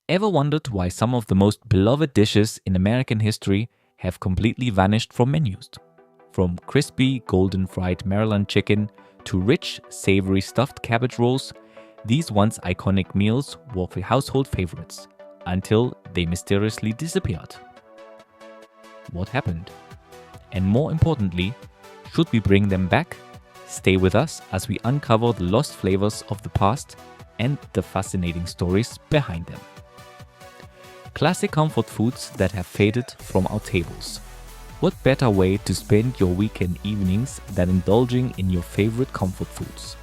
Ever wondered why some of the most beloved dishes in American history have completely vanished from menus? From crispy, golden fried Maryland chicken to rich, savory stuffed cabbage rolls, these once iconic meals were household favorites until they mysteriously disappeared. What happened? And more importantly, should we bring them back? Stay with us as we uncover the lost flavors of the past and the fascinating stories behind them. Classic comfort foods that have faded from our tables. What better way to spend your weekend evenings than indulging in your favorite comfort foods?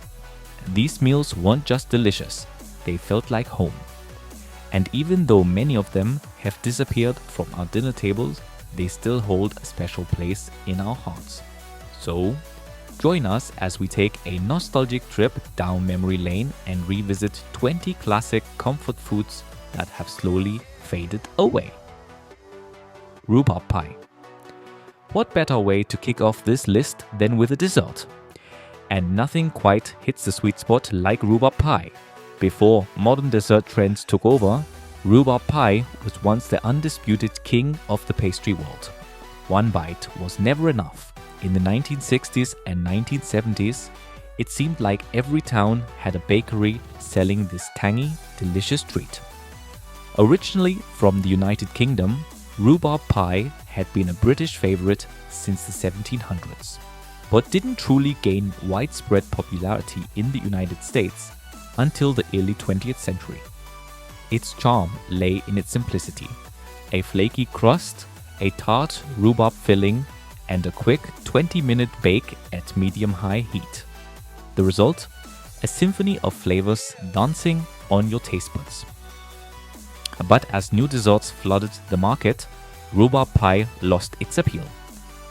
These meals weren't just delicious, they felt like home. And even though many of them have disappeared from our dinner tables, they still hold a special place in our hearts. So, join us as we take a nostalgic trip down memory lane and revisit 20 classic comfort foods that have slowly faded away. Rhubarb pie. What better way to kick off this list than with a dessert? And nothing quite hits the sweet spot like rhubarb pie. Before modern dessert trends took over, rhubarb pie was once the undisputed king of the pastry world. One bite was never enough. In the 1960s and 1970s, it seemed like every town had a bakery selling this tangy, delicious treat. Originally from the United Kingdom, rhubarb pie had been a British favorite since the 1700s, but didn't truly gain widespread popularity in the United States until the early 20th century. Its charm lay in its simplicity: a flaky crust, a tart rhubarb filling, and a quick 20-minute bake at medium-high heat. The result? A symphony of flavors dancing on your taste buds. But as new desserts flooded the market, rhubarb pie lost its appeal.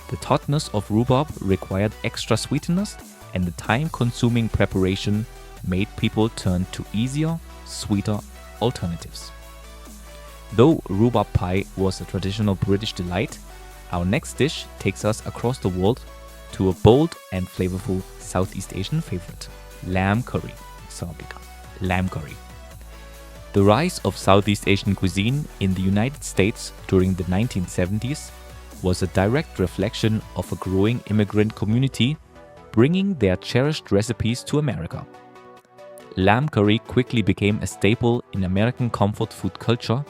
The tartness of rhubarb required extra sweetness, and the time-consuming preparation made people turn to easier, sweeter alternatives. Though rhubarb pie was a traditional British delight, our next dish takes us across the world to a bold and flavorful Southeast Asian favorite: lamb curry. Lamb curry. The rise of Southeast Asian cuisine in the United States during the 1970s was a direct reflection of a growing immigrant community bringing their cherished recipes to America. Lamb curry quickly became a staple in American comfort food culture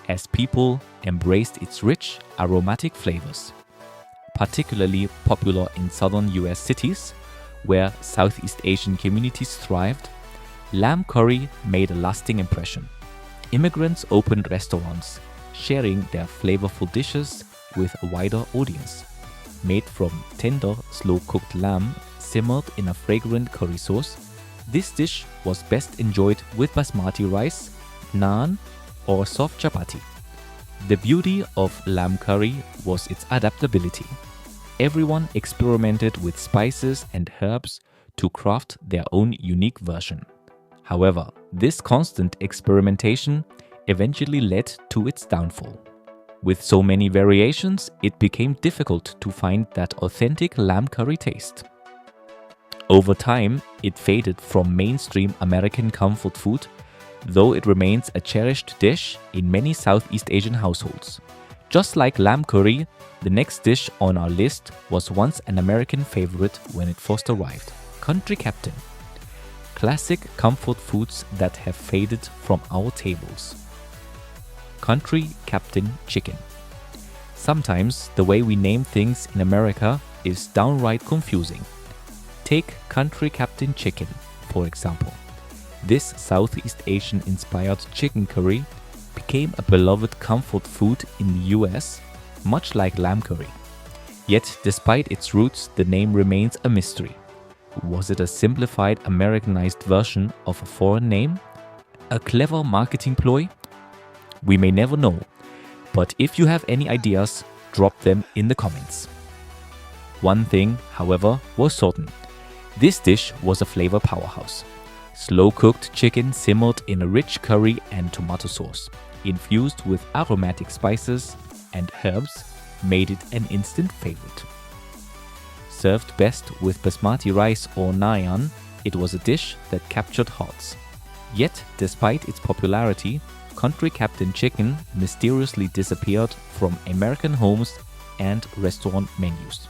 as people embraced its rich, aromatic flavors. Particularly popular in southern US cities, where Southeast Asian communities thrived, lamb curry made a lasting impression. Immigrants opened restaurants, sharing their flavorful dishes with a wider audience. Made from tender, slow-cooked lamb simmered in a fragrant curry sauce, this dish was best enjoyed with basmati rice, naan, or soft chapati. The beauty of lamb curry was its adaptability. Everyone experimented with spices and herbs to craft their own unique version. However, this constant experimentation eventually led to its downfall. With so many variations, it became difficult to find that authentic lamb curry taste. Over time, it faded from mainstream American comfort food, though it remains a cherished dish in many Southeast Asian households. Just like lamb curry, the next dish on our list was once an American favorite when it first arrived: Country Captain. Classic comfort foods that have faded from our tables. Country Captain chicken. Sometimes the way we name things in America is downright confusing. Take Country Captain chicken, for example. This Southeast Asian inspired chicken curry became a beloved comfort food in the US, much like lamb curry. Yet, despite its roots, the name remains a mystery. Was it a simplified Americanized version of a foreign name? A clever marketing ploy? We may never know, but if you have any ideas, drop them in the comments. One thing, however, was certain. This dish was a flavor powerhouse. Slow-cooked chicken simmered in a rich curry and tomato sauce, infused with aromatic spices and herbs, made it an instant favorite. Served best with basmati rice or naan, it was a dish that captured hearts. Yet, despite its popularity, country captain chicken mysteriously disappeared from American homes and restaurant menus.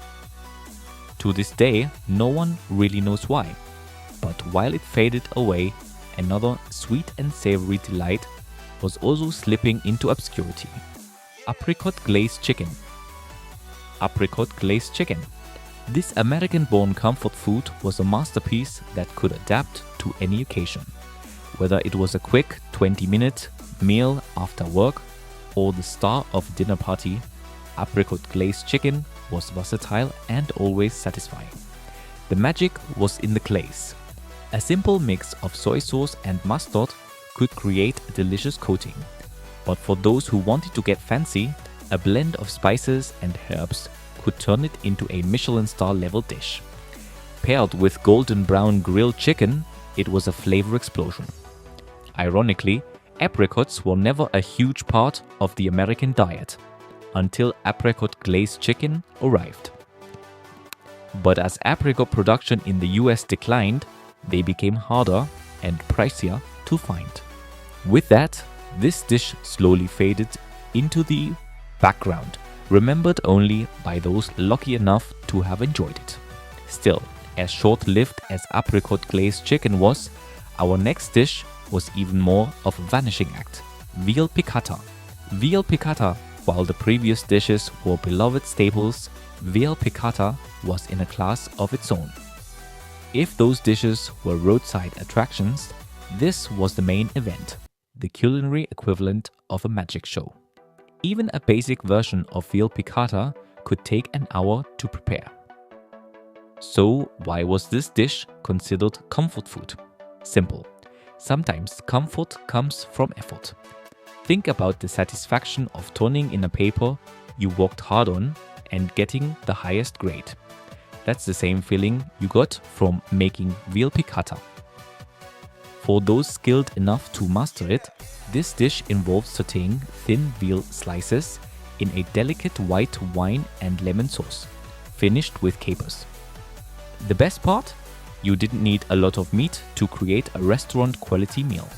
To this day, no one really knows why, but while it faded away, another sweet and savory delight was also slipping into obscurity. Apricot glazed chicken. Apricot glazed chicken. This American-born comfort food was a masterpiece that could adapt to any occasion. Whether it was a quick 20-minute meal after work or the star of a dinner party, apricot glazed chicken was versatile and always satisfying. The magic was in the glaze. A simple mix of soy sauce and mustard could create a delicious coating. But for those who wanted to get fancy, a blend of spices and herbs could turn it into a Michelin star level dish. Paired with golden brown grilled chicken, it was a flavor explosion. Ironically, apricots were never a huge part of the American diet until apricot glazed chicken arrived. But as apricot production in the US declined, they became harder and pricier to find. With that, this dish slowly faded into the background, remembered only by those lucky enough to have enjoyed it. Still, as short-lived as apricot glazed chicken was, our next dish was even more of a vanishing act: veal piccata. Veal piccata, while the previous dishes were beloved staples, veal piccata was in a class of its own. If those dishes were roadside attractions, this was the main event, the culinary equivalent of a magic show. Even a basic version of veal piccata could take an hour to prepare. So why was this dish considered comfort food? Simple. Sometimes comfort comes from effort. Think about the satisfaction of turning in a paper you worked hard on and getting the highest grade. That's the same feeling you got from making veal piccata. For those skilled enough to master it, this dish involves sautéing thin veal slices in a delicate white wine and lemon sauce, finished with capers. The best part? You didn't need a lot of meat to create a restaurant-quality meal.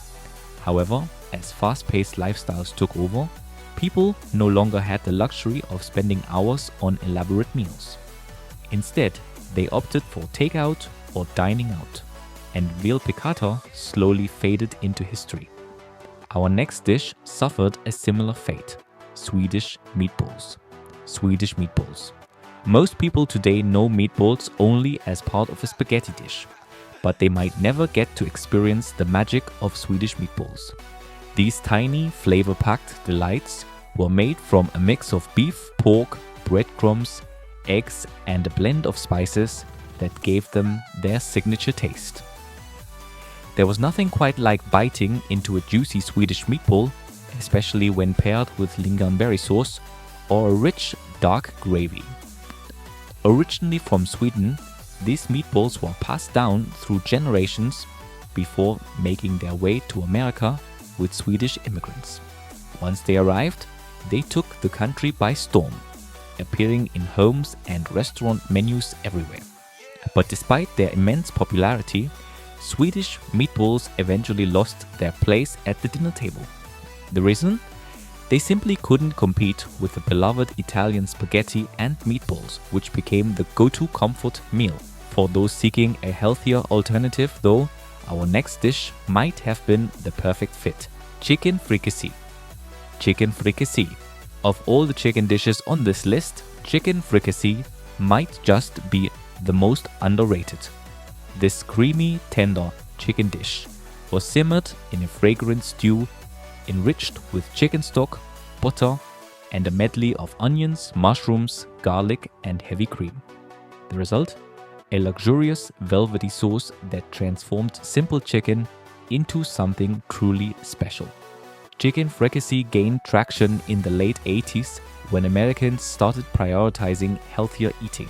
However, as fast-paced lifestyles took over, people no longer had the luxury of spending hours on elaborate meals. Instead, they opted for takeout or dining out, and veal piccata slowly faded into history. Our next dish suffered a similar fate: Swedish meatballs. Swedish meatballs. Most people today know meatballs only as part of a spaghetti dish, but they might never get to experience the magic of Swedish meatballs. These tiny, flavor-packed delights were made from a mix of beef, pork, breadcrumbs, eggs, and a blend of spices that gave them their signature taste. There was nothing quite like biting into a juicy Swedish meatball, especially when paired with lingonberry sauce or a rich, dark gravy. Originally from Sweden, these meatballs were passed down through generations before making their way to America with Swedish immigrants. Once they arrived, they took the country by storm, appearing in homes and restaurant menus everywhere. But despite their immense popularity, Swedish meatballs eventually lost their place at the dinner table. The reason? They simply couldn't compete with the beloved Italian spaghetti and meatballs, which became the go-to comfort meal. For those seeking a healthier alternative, though, our next dish might have been the perfect fit: chicken fricassee. Chicken fricassee. Of all the chicken dishes on this list, chicken fricassee might just be the most underrated. This creamy, tender chicken dish was simmered in a fragrant stew enriched with chicken stock, butter, and a medley of onions, mushrooms, garlic, and heavy cream. The result? A luxurious, velvety sauce that transformed simple chicken into something truly special. Chicken fricassee gained traction in the late 80s when Americans started prioritizing healthier eating.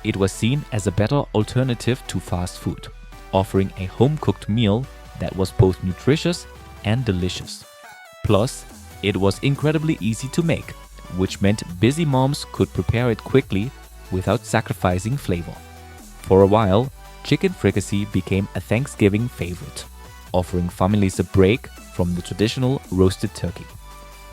It was seen as a better alternative to fast food, offering a home-cooked meal that was both nutritious and delicious. Plus, it was incredibly easy to make, which meant busy moms could prepare it quickly without sacrificing flavor. For a while, chicken fricassee became a Thanksgiving favorite, offering families a break from the traditional roasted turkey.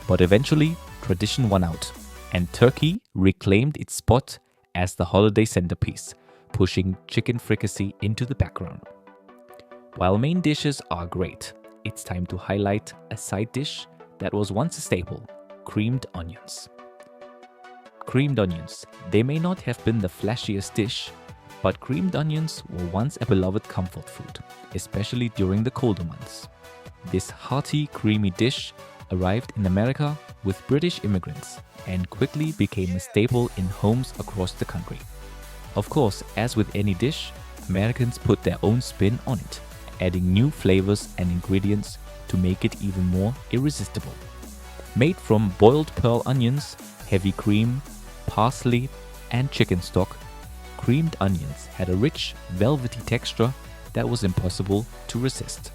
But eventually, tradition won out, and turkey reclaimed its spot as the holiday centerpiece, pushing chicken fricassee into the background. While main dishes are great, it's time to highlight a side dish that was once a staple: creamed onions. Creamed onions. They may not have been the flashiest dish, but creamed onions were once a beloved comfort food, especially during the colder months. This hearty, creamy dish arrived in America with British immigrants and quickly became a staple in homes across the country. Of course, as with any dish, Americans put their own spin on it, adding new flavors and ingredients to make it even more irresistible. Made from boiled pearl onions, heavy cream, parsley, and chicken stock, creamed onions had a rich, velvety texture that was impossible to resist.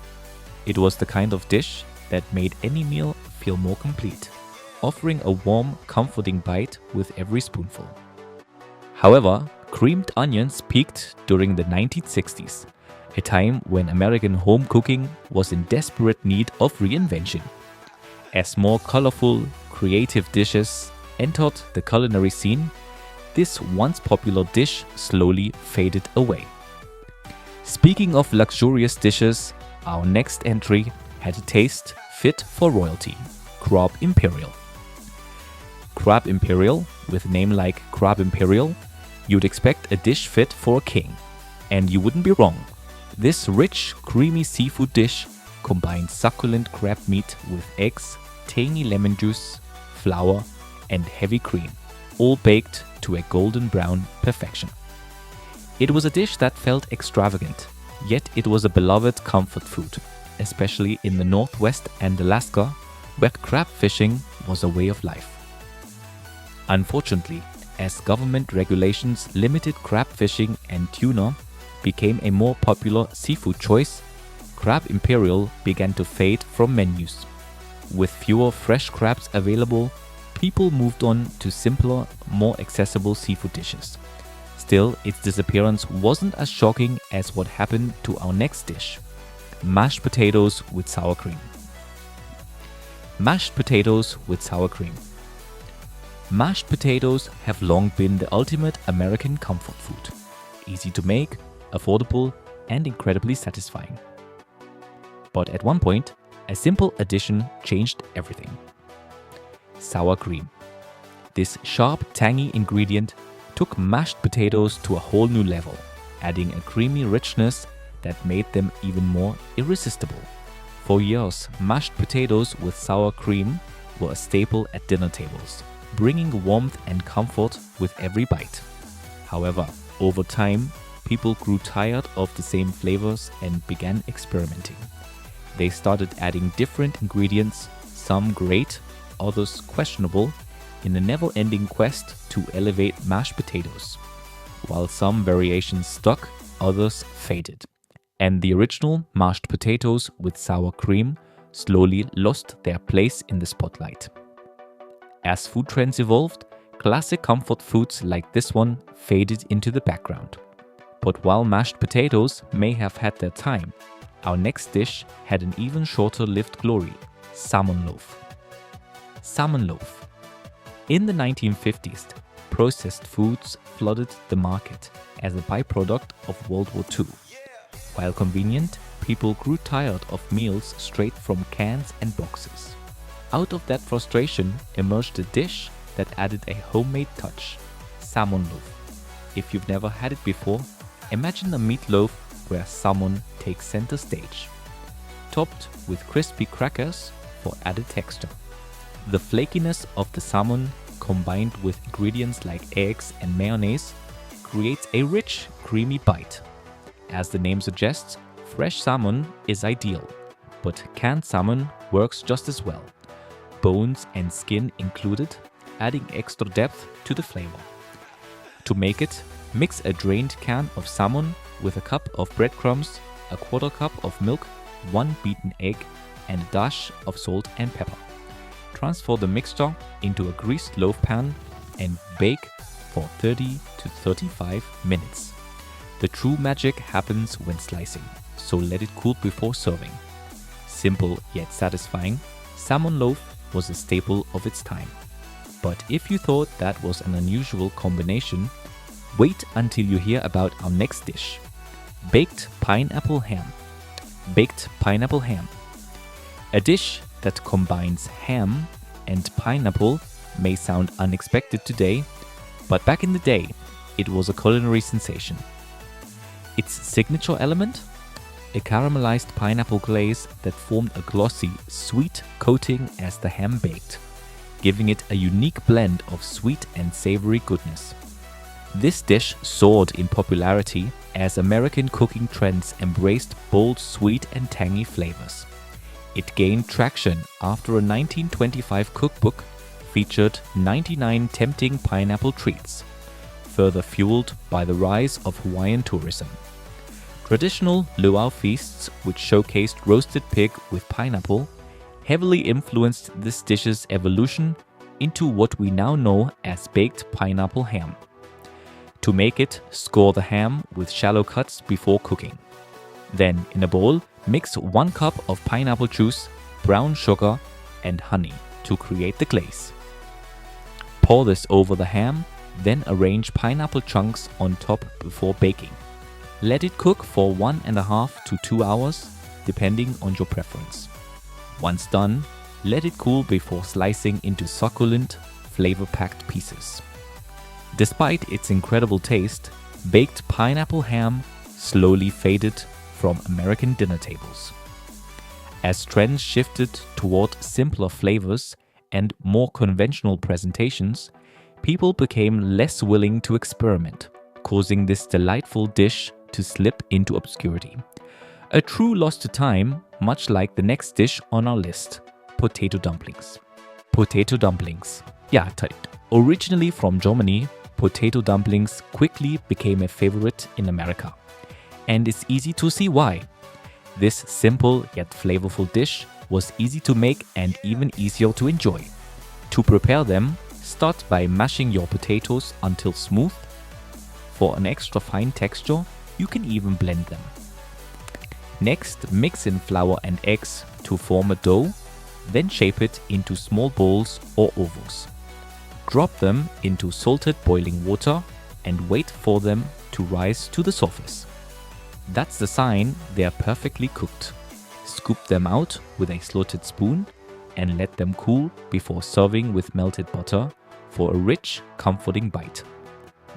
It was the kind of dish that made any meal feel more complete, offering a warm, comforting bite with every spoonful. However, creamed onions peaked during the 1960s, a time when American home cooking was in desperate need of reinvention. As more colorful, creative dishes entered the culinary scene, this once popular dish slowly faded away. Speaking of luxurious dishes, our next entry had a taste fit for royalty: Crab Imperial. Crab Imperial, with a name like Crab Imperial, you'd expect a dish fit for a king. And you wouldn't be wrong. This rich, creamy seafood dish combines succulent crab meat with eggs, tangy lemon juice, flour, and heavy cream, all baked to a golden brown perfection. It was a dish that felt extravagant, yet it was a beloved comfort food, especially in the Northwest and Alaska, where crab fishing was a way of life. Unfortunately, as government regulations limited crab fishing and tuna became a more popular seafood choice, Crab Imperial began to fade from menus. With fewer fresh crabs available, people moved on to simpler, more accessible seafood dishes. Still, its disappearance wasn't as shocking as what happened to our next dish: mashed potatoes with sour cream. Mashed potatoes with sour cream. Mashed potatoes have long been the ultimate American comfort food. Easy to make, affordable, and incredibly satisfying. But at one point, a simple addition changed everything: sour cream. This sharp, tangy ingredient took mashed potatoes to a whole new level, adding a creamy richness that made them even more irresistible. For years, mashed potatoes with sour cream were a staple at dinner tables, bringing warmth and comfort with every bite. However, over time, people grew tired of the same flavors and began experimenting. They started adding different ingredients, some great, others questionable, in a never-ending quest to elevate mashed potatoes. While some variations stuck, others faded, and the original mashed potatoes with sour cream slowly lost their place in the spotlight. As food trends evolved, classic comfort foods like this one faded into the background. But while mashed potatoes may have had their time, our next dish had an even shorter-lived glory: salmon loaf. Salmon loaf. In the 1950s, processed foods flooded the market as a byproduct of World War II. While convenient, people grew tired of meals straight from cans and boxes. Out of that frustration emerged a dish that added a homemade touch: salmon loaf. If you've never had it before, imagine a meatloaf where salmon takes center stage, topped with crispy crackers for added texture. The flakiness of the salmon, combined with ingredients like eggs and mayonnaise, creates a rich, creamy bite. As the name suggests, fresh salmon is ideal, but canned salmon works just as well. Bones and skin included, adding extra depth to the flavor. To make it, mix a drained can of salmon with a cup of breadcrumbs, a quarter cup of milk, 1 beaten egg, and a dash of salt and pepper. Transfer the mixture into a greased loaf pan and bake for 30 to 35 minutes. The true magic happens when slicing, so let it cool before serving. Simple yet satisfying, salmon loaf was a staple of its time. But if you thought that was an unusual combination, wait until you hear about our next dish. Baked pineapple ham. Baked pineapple ham. A dish that combines ham and pineapple may sound unexpected today, but back in the day, it was a culinary sensation. Its signature element? A caramelized pineapple glaze that formed a glossy, sweet coating as the ham baked, giving it a unique blend of sweet and savory goodness. This dish soared in popularity as American cooking trends embraced bold, sweet and tangy flavors. It gained traction after a 1925 cookbook featured 99 tempting pineapple treats, further fueled by the rise of Hawaiian tourism. Traditional luau feasts, which showcased roasted pig with pineapple, heavily influenced this dish's evolution into what we now know as baked pineapple ham. To make it, score the ham with shallow cuts before cooking. Then, in a bowl, mix 1 cup of pineapple juice, brown sugar, and honey to create the glaze. Pour this over the ham, then arrange pineapple chunks on top before baking. Let it cook for 1.5 to 2 hours, depending on your preference. Once done, let it cool before slicing into succulent, flavor-packed pieces. Despite its incredible taste, baked pineapple ham slowly faded from American dinner tables. As trends shifted toward simpler flavors and more conventional presentations, people became less willing to experiment, causing this delightful dish to slip into obscurity. A true loss to time, much like the next dish on our list, potato dumplings. Potato dumplings. Ja, originally from Germany, potato dumplings quickly became a favorite in America. And it's easy to see why. This simple yet flavorful dish was easy to make and even easier to enjoy. To prepare them, start by mashing your potatoes until smooth. For an extra fine texture, you can even blend them. Next, mix in flour and eggs to form a dough, then shape it into small balls or ovals. Drop them into salted boiling water and wait for them to rise to the surface. That's the sign they are perfectly cooked. Scoop them out with a slotted spoon and let them cool before serving with melted butter for a rich, comforting bite.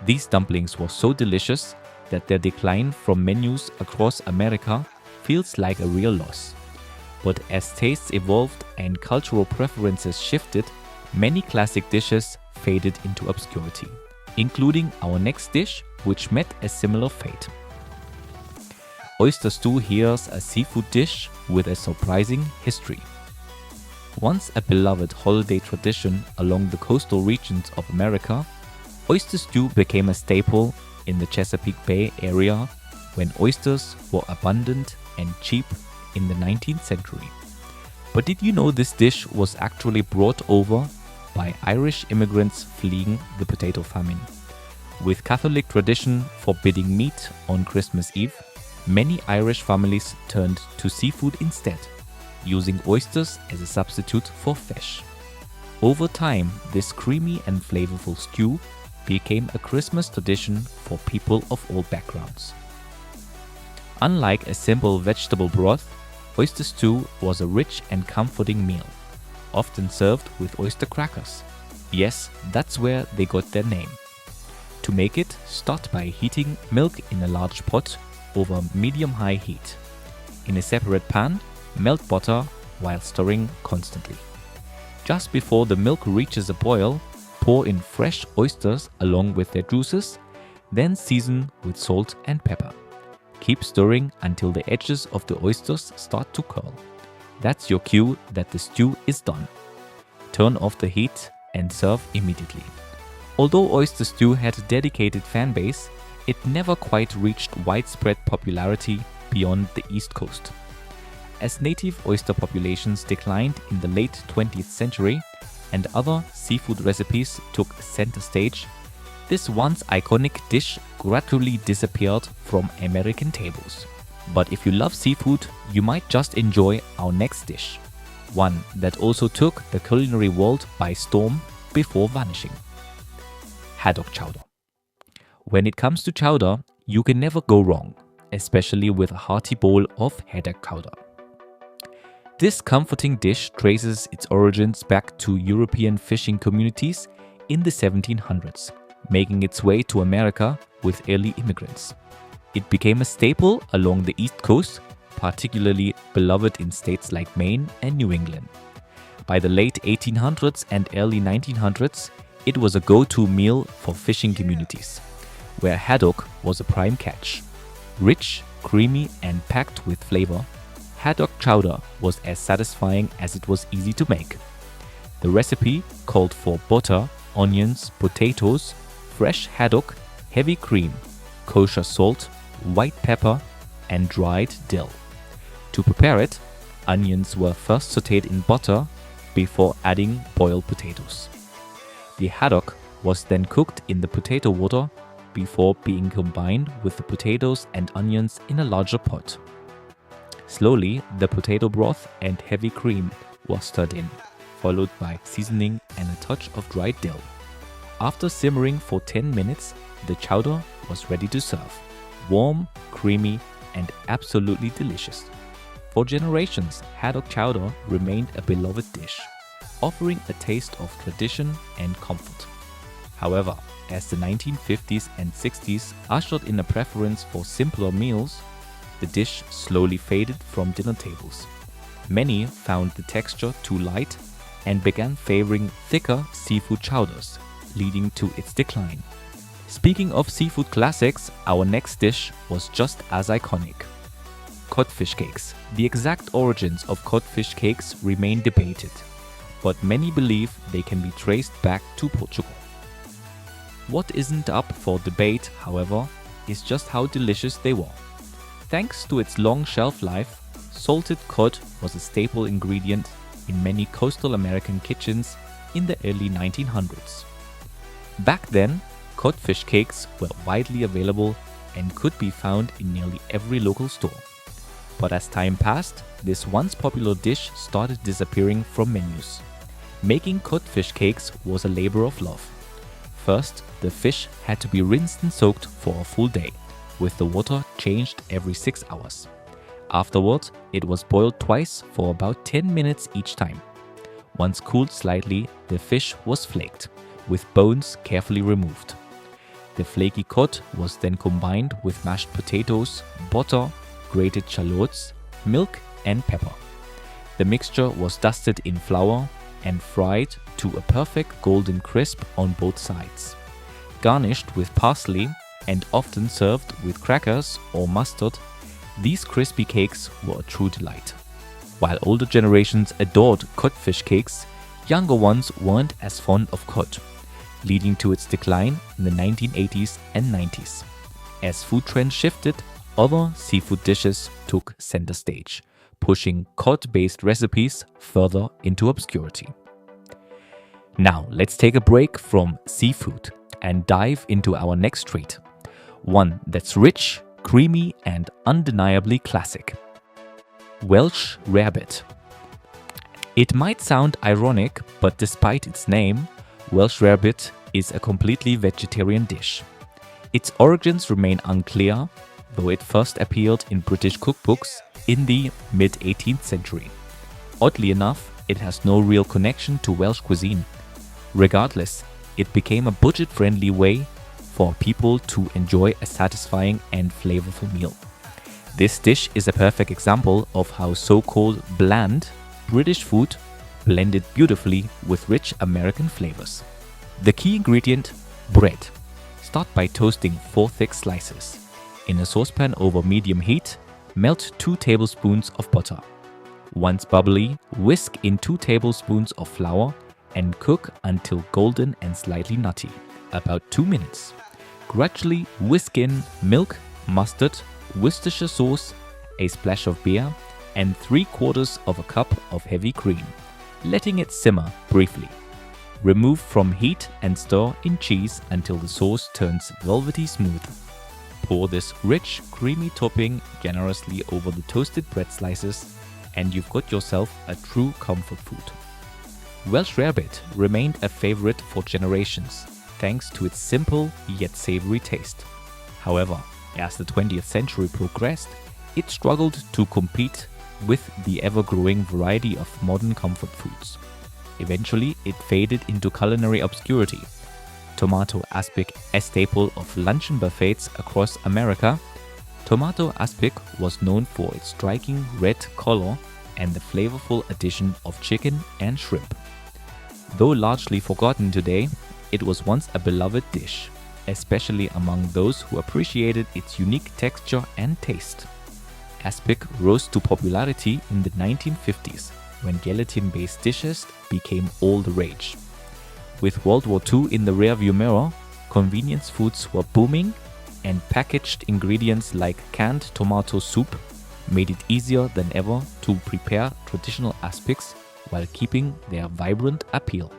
These dumplings were so delicious that their decline from menus across America feels like a real loss. But as tastes evolved and cultural preferences shifted, many classic dishes faded into obscurity, including our next dish, which met a similar fate. Oyster stew here's a seafood dish with a surprising history. Once a beloved holiday tradition along the coastal regions of America, oyster stew became a staple in the Chesapeake Bay area when oysters were abundant and cheap in the 19th century. But did you know this dish was actually brought over by Irish immigrants fleeing the potato famine? With Catholic tradition forbidding meat on Christmas Eve, many Irish families turned to seafood instead, using oysters as a substitute for fish. Over time, this creamy and flavorful stew became a Christmas tradition for people of all backgrounds. Unlike a simple vegetable broth, oyster stew was a rich and comforting meal, often served with oyster crackers. Yes, that's where they got their name. To make it, start by heating milk in a large pot over medium-high heat. In a separate pan, melt butter while stirring constantly. Just before the milk reaches a boil, pour in fresh oysters along with their juices, then season with salt and pepper. Keep stirring until the edges of the oysters start to curl. That's your cue that the stew is done. Turn off the heat and serve immediately. Although oyster stew had a dedicated fan base, it never quite reached widespread popularity beyond the East Coast. As native oyster populations declined in the late 20th century and other seafood recipes took center stage, this once iconic dish gradually disappeared from American tables. But if you love seafood, you might just enjoy our next dish. One that also took the culinary world by storm before vanishing. Haddock chowder. When it comes to chowder, you can never go wrong, especially with a hearty bowl of haddock chowder. This comforting dish traces its origins back to European fishing communities in the 1700s, making its way to America with early immigrants. It became a staple along the East Coast, particularly beloved in states like Maine and New England. By the late 1800s and early 1900s, it was a go-to meal for fishing communities, where haddock was a prime catch. Rich, creamy, and packed with flavor, haddock chowder was as satisfying as it was easy to make. The recipe called for butter, onions, potatoes, fresh haddock, heavy cream, kosher salt, white pepper, and dried dill. To prepare it, onions were first sautéed in butter before adding boiled potatoes. The haddock was then cooked in the potato water before being combined with the potatoes and onions in a larger pot. Slowly, the potato broth and heavy cream was stirred in, followed by seasoning and a touch of dried dill. After simmering for 10 minutes, the chowder was ready to serve. Warm, creamy, and absolutely delicious. For generations, haddock chowder remained a beloved dish, offering a taste of tradition and comfort. However, as the 1950s and 60s ushered in a preference for simpler meals, the dish slowly faded from dinner tables. Many found the texture too light and began favoring thicker seafood chowders, leading to its decline. Speaking of seafood classics, our next dish was just as iconic. Codfish cakes. The exact origins of codfish cakes remain debated, but many believe they can be traced back to Portugal. What isn't up for debate, however, is just how delicious they were. Thanks to its long shelf life, salted cod was a staple ingredient in many coastal American kitchens in the early 1900s. Back then, codfish cakes were widely available and could be found in nearly every local store. But as time passed, this once popular dish started disappearing from menus. Making codfish cakes was a labor of love. First, the fish had to be rinsed and soaked for a full day, with the water changed every 6 hours. Afterwards, it was boiled twice for about 10 minutes each time. Once cooled slightly, the fish was flaked, with bones carefully removed. The flaky cod was then combined with mashed potatoes, butter, grated shallots, milk, and pepper. The mixture was dusted in flour and fried to a perfect golden crisp on both sides. Garnished with parsley and often served with crackers or mustard, these crispy cakes were a true delight. While older generations adored codfish cakes, younger ones weren't as fond of cod, leading to its decline in the 1980s and 90s. As food trends shifted, other seafood dishes took center stage, pushing cod-based recipes further into obscurity. Now, let's take a break from seafood and dive into our next treat. One that's rich, creamy, and undeniably classic. Welsh rarebit. It might sound ironic, but despite its name, Welsh rarebit is a completely vegetarian dish. Its origins remain unclear, though it first appeared in British cookbooks in the mid-18th century. Oddly enough, it has no real connection to Welsh cuisine. Regardless, it became a budget-friendly way for people to enjoy a satisfying and flavorful meal. This dish is a perfect example of how so-called bland British food blended beautifully with rich American flavors. The key ingredient: bread. Start by toasting 4 thick slices. In a saucepan over medium heat, melt 2 tablespoons of butter. Once bubbly, whisk in 2 tablespoons of flour and cook until golden and slightly nutty, about 2 minutes. Gradually whisk in milk, mustard, Worcestershire sauce, a splash of beer, and 3/4 of a cup of heavy cream, letting it simmer briefly. Remove from heat and stir in cheese until the sauce turns velvety smooth. Pour this rich, creamy topping generously over the toasted bread slices, and you've got yourself a true comfort food. Welsh rarebit remained a favorite for generations, thanks to its simple yet savory taste. However, as the 20th century progressed, it struggled to compete with the ever-growing variety of modern comfort foods. Eventually, it faded into culinary obscurity. Tomato aspic, a staple of luncheon buffets across America, tomato aspic was known for its striking red color and the flavorful addition of chicken and shrimp. Though largely forgotten today, it was once a beloved dish, especially among those who appreciated its unique texture and taste. Aspic rose to popularity in the 1950s, when gelatin-based dishes became all the rage. With World War II in the rearview mirror, convenience foods were booming, and packaged ingredients like canned tomato soup made it easier than ever to prepare traditional aspics while keeping their vibrant appeal.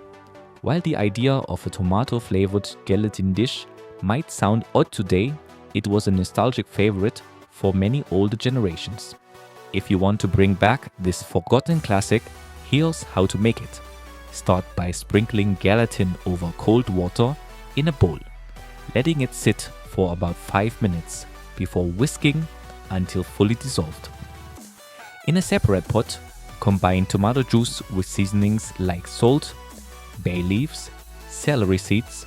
While the idea of a tomato-flavored gelatin dish might sound odd today, it was a nostalgic favorite for many older generations. If you want to bring back this forgotten classic, here's how to make it. Start by sprinkling gelatin over cold water in a bowl, letting it sit for about 5 minutes before whisking until fully dissolved. In a separate pot, combine tomato juice with seasonings like salt, bay leaves, celery seeds,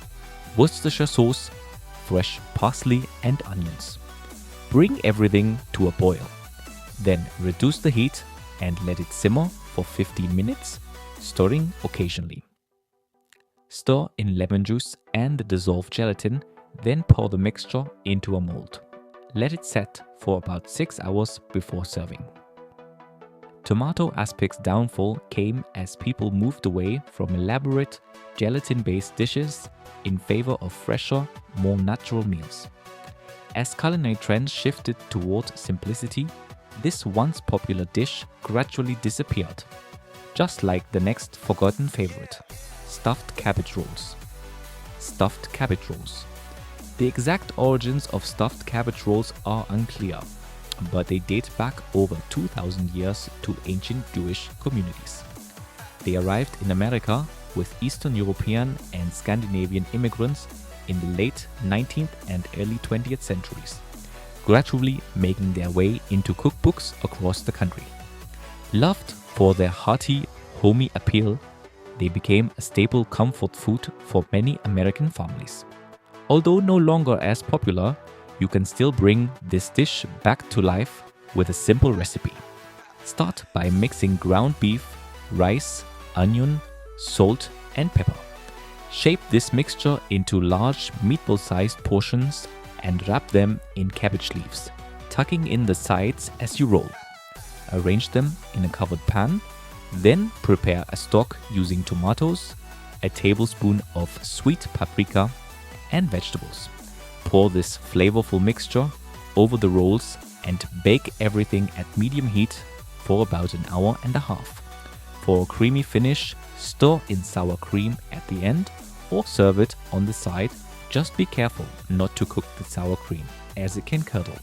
Worcestershire sauce, fresh parsley and onions. Bring everything to a boil. Then reduce the heat and let it simmer for 15 minutes, stirring occasionally. Stir in lemon juice and the dissolved gelatin, then pour the mixture into a mold. Let it set for about 6 hours before serving. Tomato aspic's downfall came as people moved away from elaborate gelatin-based dishes in favor of fresher, more natural meals. As culinary trends shifted toward simplicity, this once popular dish gradually disappeared, just like the next forgotten favorite, stuffed cabbage rolls. Stuffed cabbage rolls. The exact origins of stuffed cabbage rolls are unclear, but they date back over 2,000 years to ancient Jewish communities. They arrived in America with Eastern European and Scandinavian immigrants in the late 19th and early 20th centuries, gradually making their way into cookbooks across the country. Loved for their hearty, homey appeal, they became a staple comfort food for many American families. Although no longer as popular, you can still bring this dish back to life with a simple recipe. Start by mixing ground beef, rice, onion, salt, and pepper. Shape this mixture into large meatball-sized portions and wrap them in cabbage leaves, tucking in the sides as you roll. Arrange them in a covered pan, then prepare a stock using tomatoes, a tablespoon of sweet paprika, and vegetables. Pour this flavorful mixture over the rolls and bake everything at medium heat for about an hour and a half. For a creamy finish, stir in sour cream at the end or serve it on the side. Just be careful not to cook the sour cream, as it can curdle.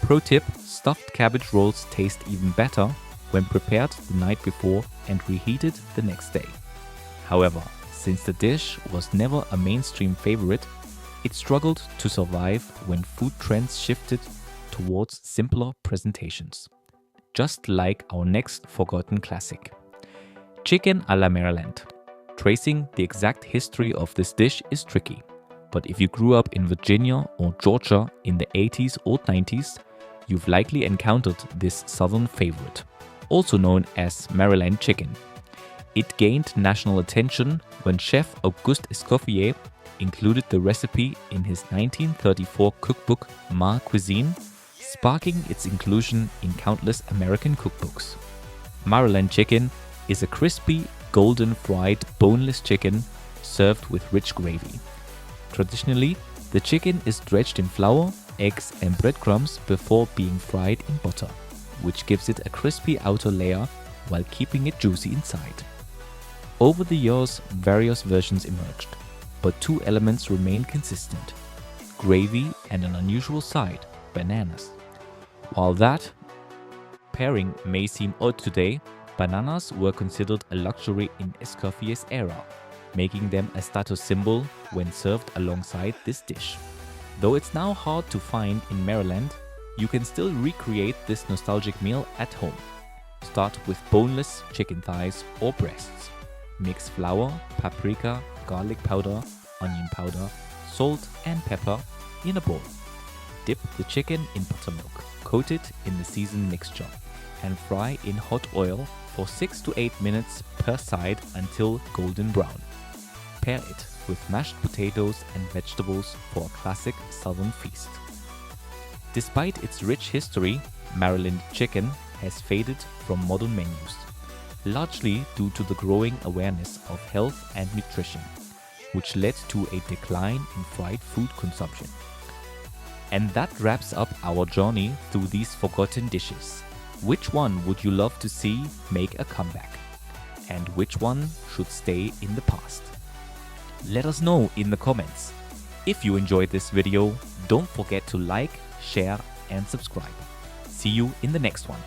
Pro tip: stuffed cabbage rolls taste even better when prepared the night before and reheated the next day. However, since the dish was never a mainstream favorite, it struggled to survive when food trends shifted towards simpler presentations. Just like our next forgotten classic. Chicken à la Maryland. Tracing the exact history of this dish is tricky, but if you grew up in Virginia or Georgia in the 80s or 90s, you've likely encountered this southern favorite, also known as Maryland chicken. It gained national attention when Chef Auguste Escoffier included the recipe in his 1934 cookbook Ma Cuisine, sparking its inclusion in countless American cookbooks. Maryland chicken is a crispy, golden fried, boneless chicken served with rich gravy. Traditionally, the chicken is dredged in flour, eggs, and breadcrumbs before being fried in butter, which gives it a crispy outer layer while keeping it juicy inside. Over the years, various versions emerged, but two elements remain consistent: gravy, and an unusual side, bananas. While that pairing may seem odd today, bananas were considered a luxury in Escoffier's era, making them a status symbol when served alongside this dish. Though it's now hard to find in Maryland, you can still recreate this nostalgic meal at home. Start with boneless chicken thighs or breasts. Mix flour, paprika, garlic powder, onion powder, salt and pepper in a bowl. Dip the chicken in buttermilk, coat it in the seasoned mixture, and fry in hot oil for 6 to 8 minutes per side until golden brown. Pair it with mashed potatoes and vegetables for a classic Southern feast. Despite its rich history, Maryland chicken has faded from modern menus, largely due to the growing awareness of health and nutrition, which led to a decline in fried food consumption. And that wraps up our journey through these forgotten dishes. Which one would you love to see make a comeback? And which one should stay in the past? Let us know in the comments. If you enjoyed this video, don't forget to like, share and subscribe. See you in the next one.